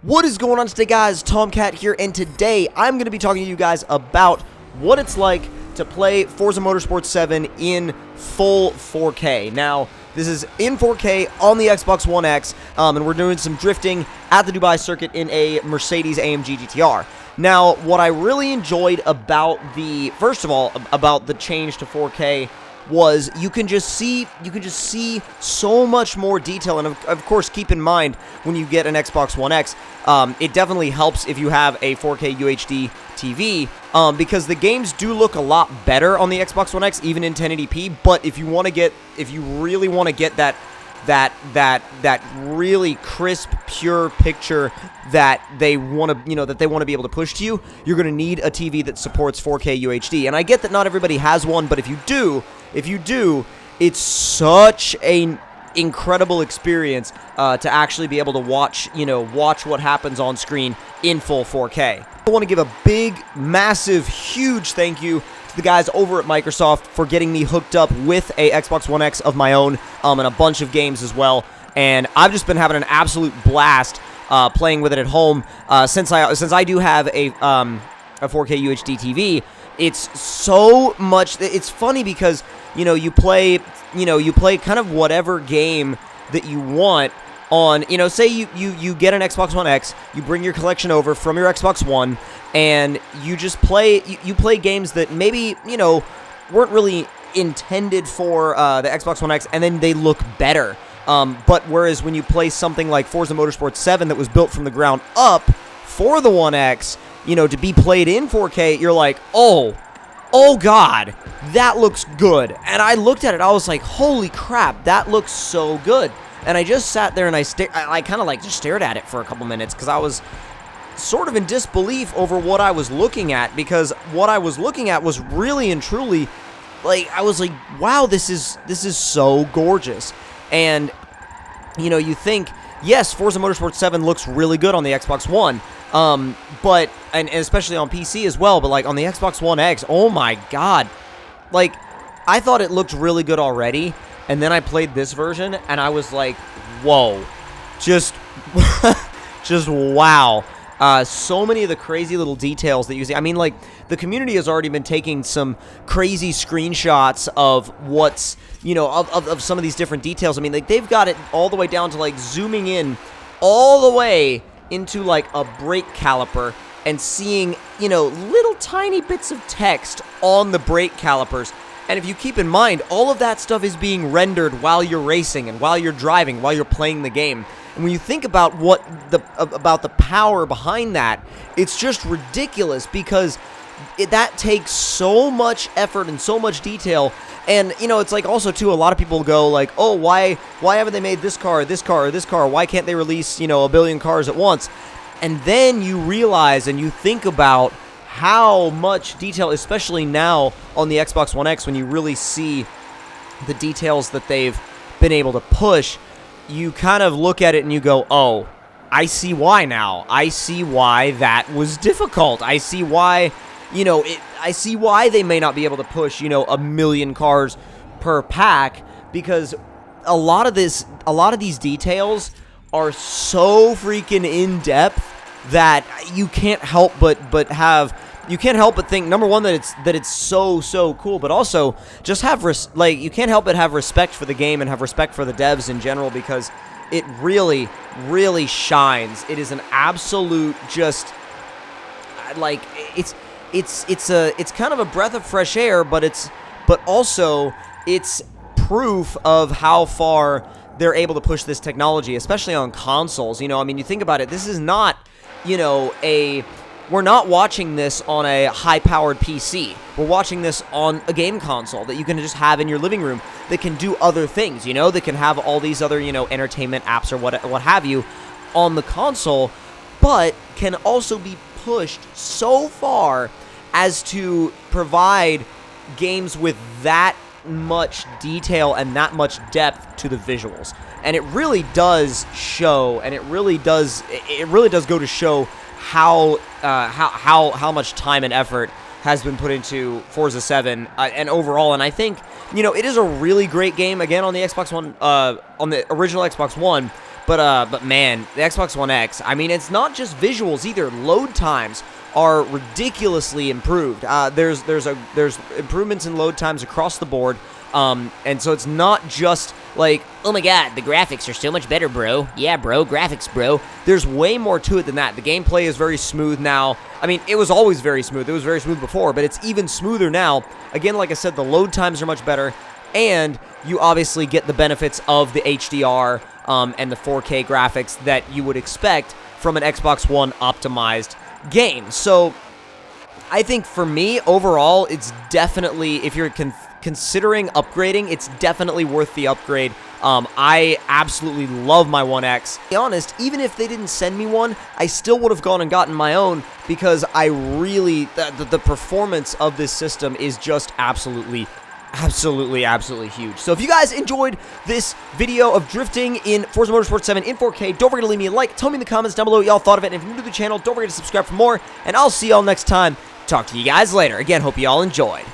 What is going on today, guys? Tomcat here, and today I'm going to be talking to you guys about what it's like to play Forza Motorsport 7 in full 4K. Now, this is in 4K on the Xbox One X, and we're doing some drifting at the Dubai circuit in a Mercedes AMG GTR. Now, what I really enjoyed about first of all, about the change to 4K was you can just see so much more detail. And of course, keep in mind when you get an Xbox One X, it definitely helps if you have a 4K UHD TV, because the games do look a lot better on the Xbox One X, even in 1080p. But if you really want to get that really crisp, pure picture that they want to be able to push to you, you're going to need a TV that supports 4K UHD. And I get that not everybody has one, but if you do, it's such an incredible experience to actually be able to watch what happens on screen in full 4K. I want to give a big, massive, huge thank you to the guys over at Microsoft for getting me hooked up with a Xbox One X of my own, and a bunch of games as well. And I've just been having an absolute blast playing with it at home. Since I do have a 4K UHD TV, it's so much. It's funny because you play kind of whatever game that you want on, say you get an Xbox One X, you bring your collection over from your Xbox One, and you just play games that maybe weren't really intended for the Xbox One X, and then they look better. But whereas when you play something like Forza Motorsport 7 that was built from the ground up for the One X, to be played in 4K, you're like, oh God, that looks good. And I looked at it, I was like, holy crap, that looks so good. And I just sat there and I kind of just stared at it for a couple minutes, because I was sort of in disbelief over what I was looking at, because what I was looking at was really and truly, I was like, wow, this is so gorgeous. And you think, yes, Forza Motorsport 7 looks really good on the Xbox One, but and especially on PC as well, but on the Xbox One X, oh my God, I thought it looked really good already, and then I played this version and I was like, whoa, just wow. So many of the crazy little details that you see. I mean, the community has already been taking some crazy screenshots of what's, of some of these different details. I mean, they've got it all the way down to, zooming in all the way into, a brake caliper and seeing, little tiny bits of text on the brake calipers. And if you keep in mind, all of that stuff is being rendered while you're racing and while you're driving, while you're playing the game. And when you think about about the power behind that, it's just ridiculous, because that takes so much effort and so much detail. And it's also too, a lot of people go oh, why haven't they made this car, or this car, or this car? Why can't they release a billion cars at once? And then you realize and you think about how much detail, especially now on the Xbox One X, when you really see the details that they've been able to push, you kind of look at it and you go, oh, I see why now. I see why that was difficult. I see why, I see why they may not be able to push, a million cars per pack, because a lot of these details are so freaking in depth that you can't help but think, number one, that it's so cool, but also just have you can't help but have respect for the game and have respect for the devs in general, because it really shines. It is an absolute just it's kind of a breath of fresh air, but also it's proof of how far they're able to push this technology, especially on consoles. I mean, you think about it, this is not we're not watching this on a high-powered PC. We're watching this on a game console that you can just have in your living room that can do other things, that can have all these other, entertainment apps or what have you on the console, but can also be pushed so far as to provide games with that much detail and that much depth to the visuals. And it really does show, and it really does go to show how much time and effort has been put into Forza 7 and overall. And I think, it is a really great game, again, on the Xbox One, on the original Xbox One, But man, the Xbox One X, I mean, it's not just visuals either. Load times are ridiculously improved. There's improvements in load times across the board. And so it's not just like, oh my god, the graphics are so much better, bro. Yeah, bro, graphics, bro. There's way more to it than that. The gameplay is very smooth now. I mean, it was always very smooth. It was very smooth before, but it's even smoother now. Again, like I said, the load times are much better, and you obviously get the benefits of the HDR and the 4K graphics that you would expect from an Xbox One optimized game. So I think for me, overall, it's definitely, if you're considering upgrading, it's definitely worth the upgrade. I absolutely love my One X. To be honest, even if they didn't send me one, I still would have gone and gotten my own, because I really, the performance of this system is just absolutely huge. So if you guys enjoyed this video of drifting in Forza Motorsport 7 in 4K, don't forget to leave me a like. Tell me in the comments down below what y'all thought of it. And if you're new to the channel, don't forget to subscribe for more. And I'll see y'all next time. Talk to you guys later. Again, hope you all enjoyed.